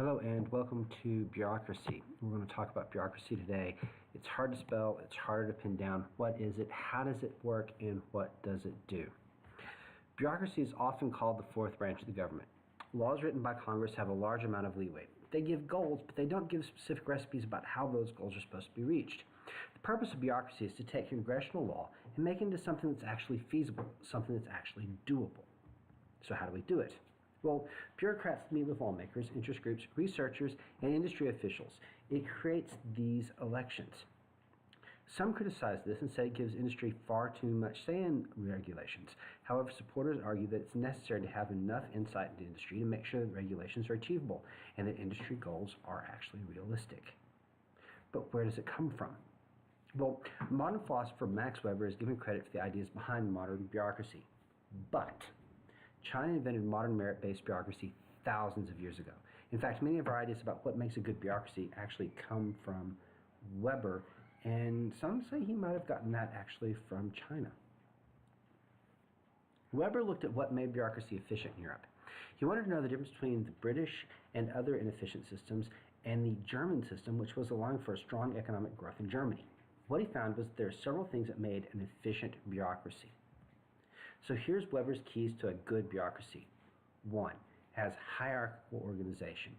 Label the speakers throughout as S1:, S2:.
S1: Hello and welcome to Bureaucracy. We're going to talk about bureaucracy today. It's hard to spell, it's harder to pin down. What is it, how does it work, and what does it do? Bureaucracy is often called the fourth branch of the government. Laws written by Congress have a large amount of leeway. They give goals, but they don't give specific recipes about how those goals are supposed to be reached. The purpose of bureaucracy is to take congressional law and make it into something that's actually feasible, something that's actually doable. So how do we do it? Well, bureaucrats meet with lawmakers, interest groups, researchers, and industry officials. It creates these elections. Some criticize this and say it gives industry far too much say in regulations. However, supporters argue that it's necessary to have enough insight into industry to make sure that regulations are achievable and that industry goals are actually realistic. But where does it come from? Well, modern philosopher Max Weber is given credit for the ideas behind modern bureaucracy. But China invented modern merit-based bureaucracy thousands of years ago. In fact, many of our ideas about what makes a good bureaucracy actually come from Weber, and some say he might have gotten that actually from China. Weber looked at what made bureaucracy efficient in Europe. He wanted to know the difference between the British and other inefficient systems and the German system, which was allowing for a strong economic growth in Germany. What he found was that there are several things that made an efficient bureaucracy. So here's Weber's keys to a good bureaucracy. 1. Has hierarchical organization.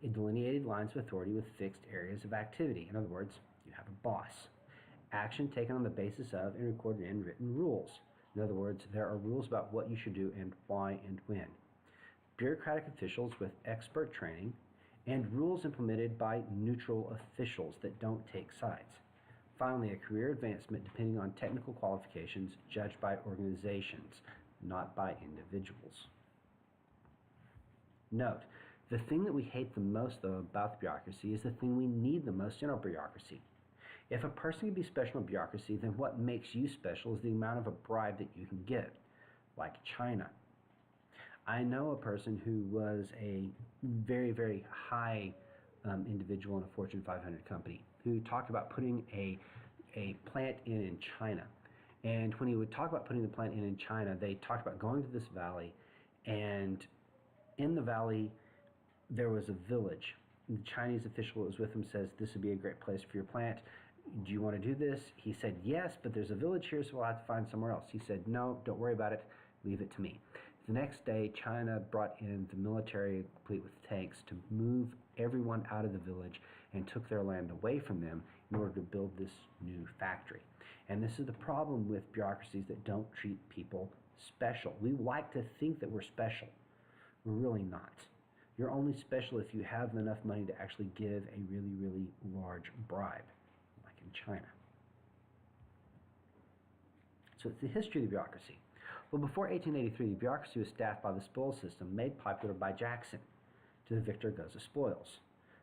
S1: It delineated lines of authority with fixed areas of activity. In other words, you have a boss. Action taken on the basis of and recorded in written rules. In other words, there are rules about what you should do and why and when. Bureaucratic officials with expert training, and rules implemented by neutral officials that don't take sides. Finally, a career advancement depending on technical qualifications judged by organizations, not by individuals. Note, the thing that we hate the most, though, about the bureaucracy is the thing we need the most in our bureaucracy. If a person can be special in bureaucracy, then what makes you special is the amount of a bribe that you can get, like China. I know a person who was a very, very high individual in a Fortune 500 company who talked about putting a plant in China. And when he would talk about putting the plant in China, they talked about going to this valley, and in the valley there was a village. The Chinese official that was with him says, "This would be a great place for your plant. Do you want to do this?" He said, "Yes, but there's a village here, so we'll have to find somewhere else." He said, "No, don't worry about it. Leave it to me." The next day, China brought in the military complete with tanks to move everyone out of the village and took their land away from them in order to build this new factory. And this is the problem with bureaucracies that don't treat people special. We like to think that we're special. We're really not. You're only special if you have enough money to actually give a really, really large bribe, like in China. So it's the history of the bureaucracy. Well, before 1883, the bureaucracy was staffed by the spoil system made popular by Jackson. To the victor goes the spoils.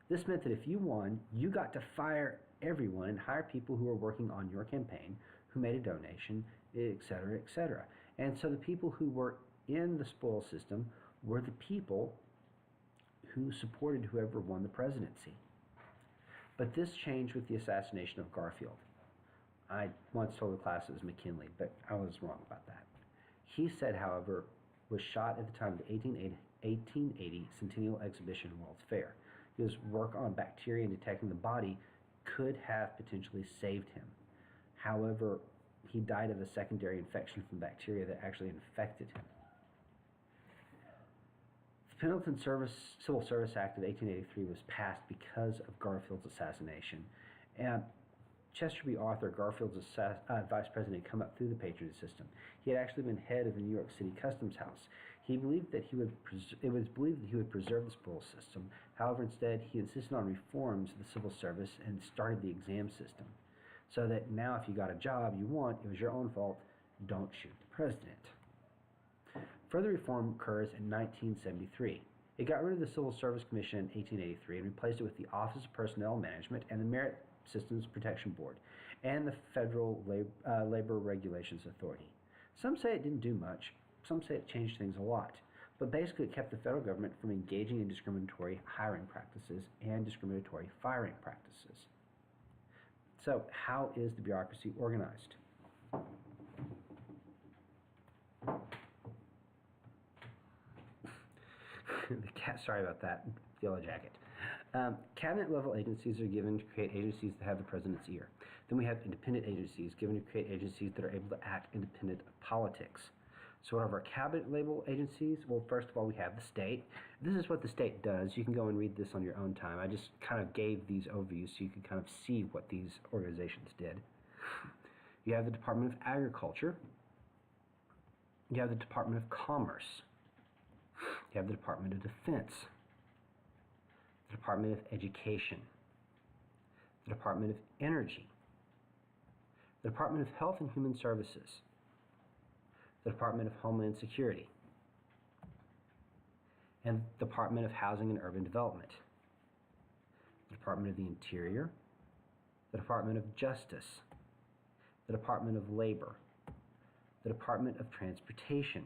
S1: This meant that if you won, you got to fire everyone and hire people who were working on your campaign, who made a donation, etc., etc. And so the people who were in the spoil system were the people who supported whoever won the presidency. But this changed with the assassination of Garfield. I once told the class it was McKinley, but I was wrong about that. He said, however, was shot at the time of the 1880 Centennial Exhibition and World's Fair. His work on bacteria and detecting the body could have potentially saved him. However, he died of a secondary infection from bacteria that actually infected him. The Pendleton Civil Service Act of 1883 was passed because of Garfield's assassination. And Chester B. Arthur, Garfield's vice president, had come up through the patronage system. He had actually been head of the New York City Customs House. He believed that it was believed that he would preserve the spoil system. However, instead, he insisted on reforms of the civil service and started the exam system. So that now if you got a job you want, it was your own fault. Don't shoot the president. Further reform occurs in 1973. It got rid of the Civil Service Commission in 1883 and replaced it with the Office of Personnel Management and the Merit Systems Protection Board, and the Federal Labor Regulations Authority. Some say it didn't do much, some say it changed things a lot, but basically it kept the federal government from engaging in discriminatory hiring practices and discriminatory firing practices. So, how is the bureaucracy organized? Sorry about that. Yellow Jacket. Cabinet level agencies are given to create agencies that have the president's ear. Then we have independent agencies given to create agencies that are able to act independent of politics. So what are our cabinet level agencies? Well, first of all, we have the state. This is what the state does. You can go and read this on your own time. I just kind of gave these overviews so you could kind of see what these organizations did. You have the Department of Agriculture. You have the Department of Commerce. You have the Department of Defense. The Department of Education. The Department of Energy. The Department of Health and Human Services. The Department of Homeland Security. And the Department of Housing and Urban Development. The Department of the Interior. The Department of Justice. The Department of Labor. The Department of Transportation.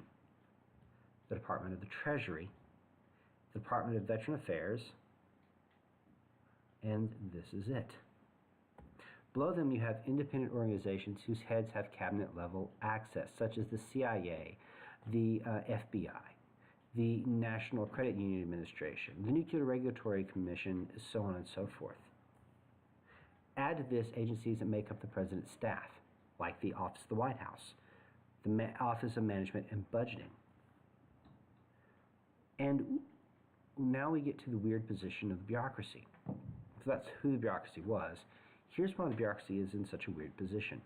S1: The Department of the Treasury. The Department of Veteran Affairs. And this is it. Below them you have independent organizations whose heads have cabinet-level access, such as the CIA, the FBI, the National Credit Union Administration, the Nuclear Regulatory Commission, so on and so forth. Add to this agencies that make up the president's staff, like the Office of the White House, the Office of Management and Budgeting. And now we get to the weird position of the bureaucracy. So that's who the bureaucracy was. Here's why the bureaucracy is in such a weird position.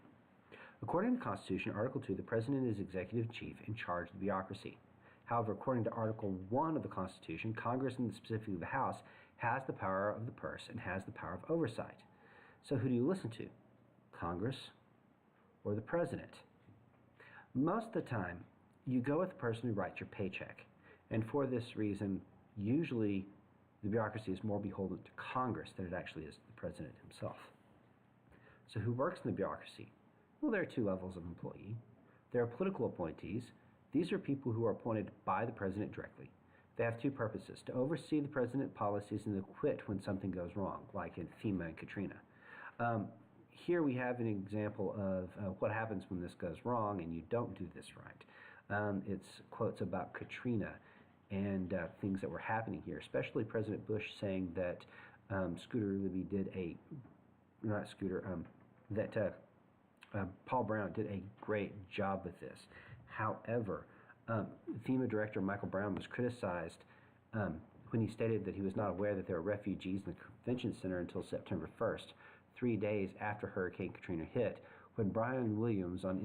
S1: According to the Constitution, Article 2, the President is executive chief in charge of the bureaucracy. However, according to Article 1 of the Constitution, Congress, and specifically the House, has the power of the purse and has the power of oversight. So who do you listen to? Congress or the President? Most of the time, you go with the person who writes your paycheck. And for this reason, usually the bureaucracy is more beholden to Congress than it actually is to the President himself. So who works in the bureaucracy? Well, there are two levels of employee. There are political appointees. These are people who are appointed by the President directly. They have two purposes: to oversee the President's policies and to quit when something goes wrong, like in FEMA and Katrina. Here we have an example of what happens when this goes wrong and you don't do this right. It's quotes about Katrina and things that were happening here, especially President Bush saying that Paul Brown did a great job with this. However, FEMA Director Michael Brown was criticized when he stated that he was not aware that there were refugees in the convention center until September 1st, 3 days after Hurricane Katrina hit, when Brian Williams on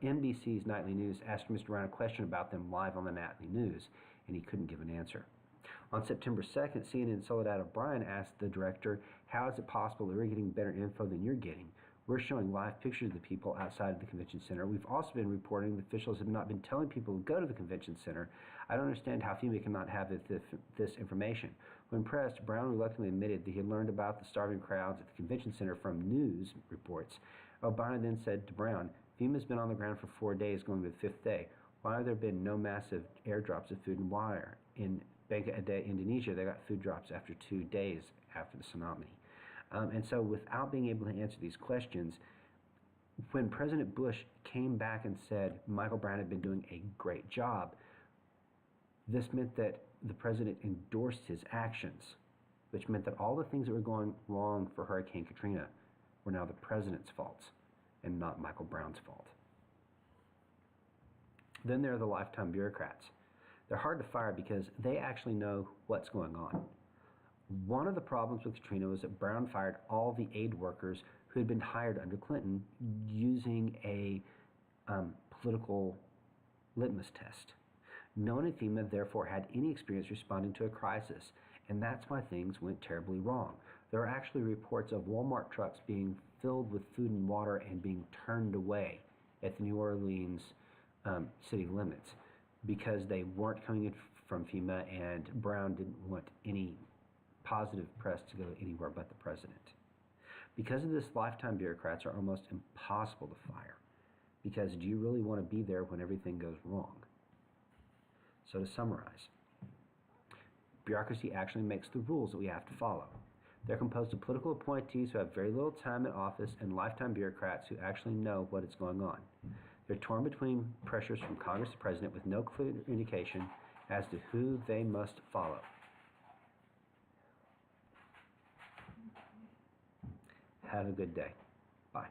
S1: NBC's Nightly News asked Mr. Brown a question about them live on the Nightly News, and he couldn't give an answer. On September 2nd, CNN Soledad O'Brien asked the director, "How is it possible that we're getting better info than you're getting? We're showing live pictures of the people outside of the convention center. We've also been reporting that officials have not been telling people to go to the convention center. I don't understand how FEMA cannot have this information." When pressed, Brown reluctantly admitted that he had learned about the starving crowds at the convention center from news reports. O'Brien then said to Brown, "FEMA's been on the ground for 4 days, going to the 5th day. Why have there been no massive airdrops of food and water? In Bangladesh, Indonesia, they got food drops after 2 days after the tsunami." And so without being able to answer these questions, when President Bush came back and said Michael Brown had been doing a great job, this meant that the president endorsed his actions, which meant that all the things that were going wrong for Hurricane Katrina were now the president's faults and not Michael Brown's fault. Then there are the lifetime bureaucrats. They're hard to fire because they actually know what's going on. One of the problems with Katrina was that Brown fired all the aid workers who had been hired under Clinton using a political litmus test. No one at FEMA therefore had any experience responding to a crisis, and that's why things went terribly wrong. There are actually reports of Walmart trucks being filled with food and water and being turned away at the New Orleans city limits because they weren't coming in from FEMA, and Brown didn't want any positive press to go anywhere but the president. Because of this, lifetime bureaucrats are almost impossible to fire, because do you really want to be there when everything goes wrong? So to summarize, bureaucracy actually makes the rules that we have to follow. They're composed of political appointees who have very little time in office and lifetime bureaucrats who actually know what is going on. They're torn between pressures from Congress and President with no clear indication as to who they must follow. Have a good day. Bye.